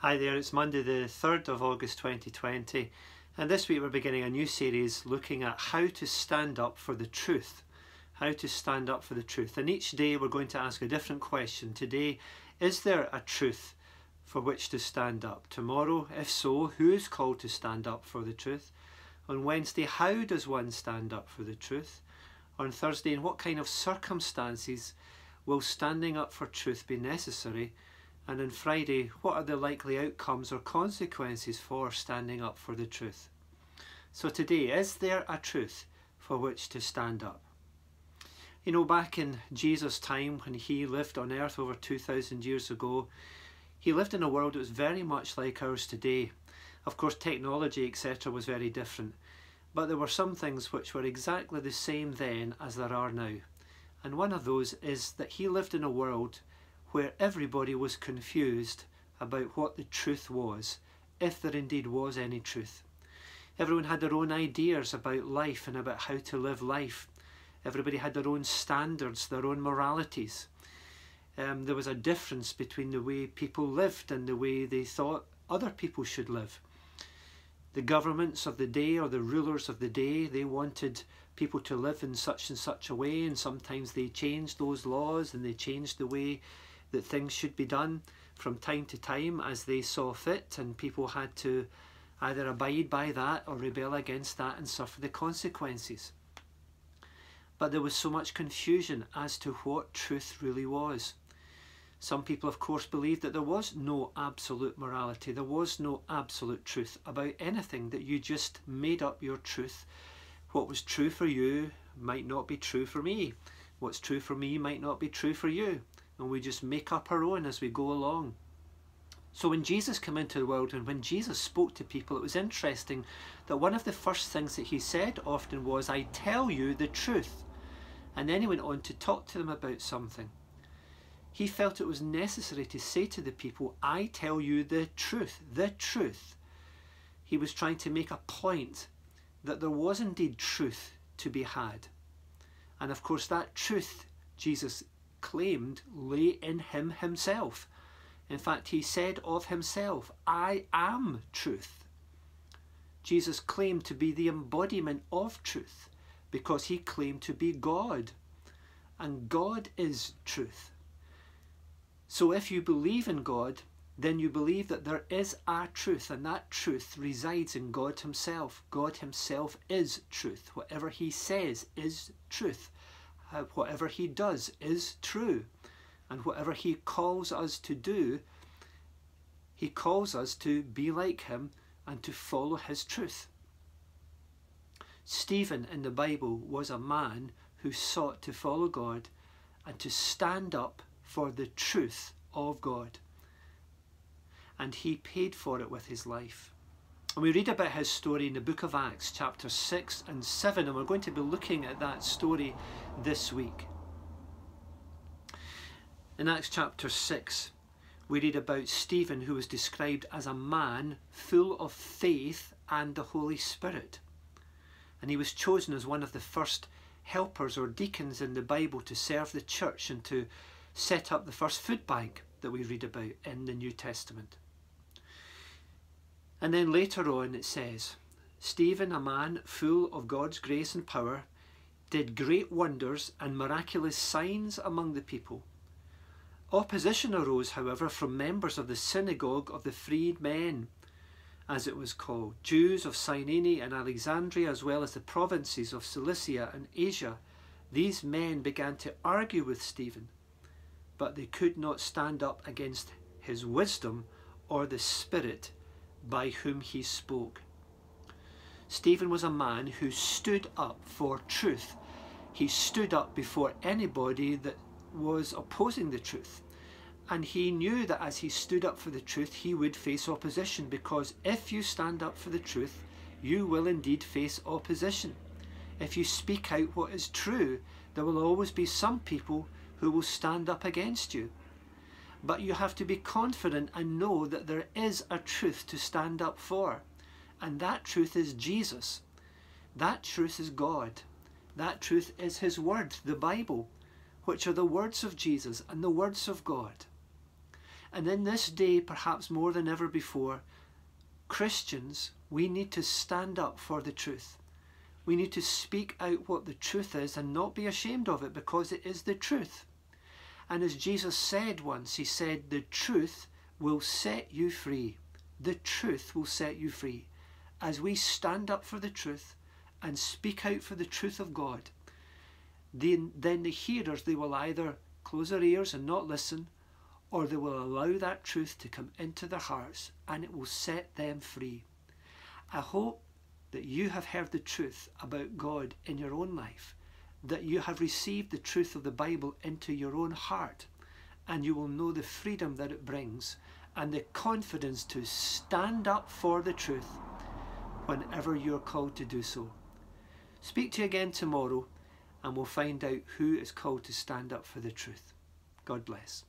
Hi there, it's Monday the 3rd of August 2020 and this week we're beginning a new series looking at how to stand up for the truth. How to stand up for the truth. And each day we're going to ask a different question. Today, is there a truth for which to stand up? Tomorrow, if so, who is called to stand up for the truth? On Wednesday, how does one stand up for the truth? On Thursday, in what kind of circumstances will standing up for truth be necessary? And on Friday, what are the likely outcomes or consequences for standing up for the truth? So today, is there a truth for which to stand up? You know, back in Jesus' time, when he lived on earth over 2,000 years ago, he lived in a world that was very much like ours today. Of course, technology, etc. was very different, but there were some things which were exactly the same then as there are now. And one of those is that he lived in a world where everybody was confused about what the truth was, if there indeed was any truth. Everyone had their own ideas about life and about how to live life. Everybody had their own standards, their own moralities. There was a difference between the way people lived and the way they thought other people should live. The governments of the day, or the rulers of the day, they wanted people to live in such and such a way, and sometimes they changed those laws and they changed the way that things should be done from time to time as they saw fit, and people had to either abide by that or rebel against that and suffer the consequences. But there was so much confusion as to what truth really was. Some people, of course, believed that there was no absolute morality, there was no absolute truth about anything, that you just made up your truth. What was true for you might not be true for me. What's true for me might not be true for you. And we just make up our own as we go along. So when Jesus came into the world and when Jesus spoke to people, it was interesting that one of the first things that he said often was, "I tell you the truth." And then he went on to talk to them about something. He felt it was necessary to say to the people, "I tell you the truth, the truth." He was trying to make a point that there was indeed truth to be had. And of course that truth, Jesus claimed, lay in him himself. In fact, he said of himself, "I am truth." Jesus claimed to be the embodiment of truth because he claimed to be God, and God is truth. So if you believe in God, then you believe that there is a truth, and that truth resides in God himself. God himself is truth. Whatever he says is truth. Whatever he does is true, and whatever he calls us to do, he calls us to be like him and to follow his truth. Stephen in the Bible was a man who sought to follow God and to stand up for the truth of God, and he paid for it with his life. And we read about his story in the book of Acts, chapter 6 and 7, and we're going to be looking at that story this week. In Acts chapter 6, we read about Stephen, who was described as a man full of faith and the Holy Spirit. And he was chosen as one of the first helpers or deacons in the Bible to serve the church and to set up the first food bank that we read about in the New Testament. And then later on it says, Stephen, a man full of God's grace and power, did great wonders and miraculous signs among the people. Opposition arose, however, from members of the synagogue of the freedmen, as it was called, Jews of Cyrene and Alexandria, as well as the provinces of Cilicia and Asia. These men began to argue with Stephen, but they could not stand up against his wisdom or the Spirit by whom he spoke. Stephen was a man who stood up for truth. He stood up before anybody that was opposing the truth. And he knew that as he stood up for the truth, he would face opposition, because if you stand up for the truth, you will indeed face opposition. If you speak out what is true, there will always be some people who will stand up against you. But you have to be confident and know that there is a truth to stand up for. And that truth is Jesus. That truth is God. That truth is his word, the Bible, which are the words of Jesus and the words of God. And in this day, perhaps more than ever before, Christians, we need to stand up for the truth. We need to speak out what the truth is and not be ashamed of it, because it is the truth. And as Jesus said once, he said, the truth will set you free. The truth will set you free. As we stand up for the truth and speak out for the truth of God, then the hearers, they will either close their ears and not listen, or they will allow that truth to come into their hearts, and it will set them free. I hope that you have heard the truth about God in your own life, that you have received the truth of the Bible into your own heart, and you will know the freedom that it brings and the confidence to stand up for the truth whenever you're called to do so. Speak to you again tomorrow, and we'll find out who is called to stand up for the truth. God bless.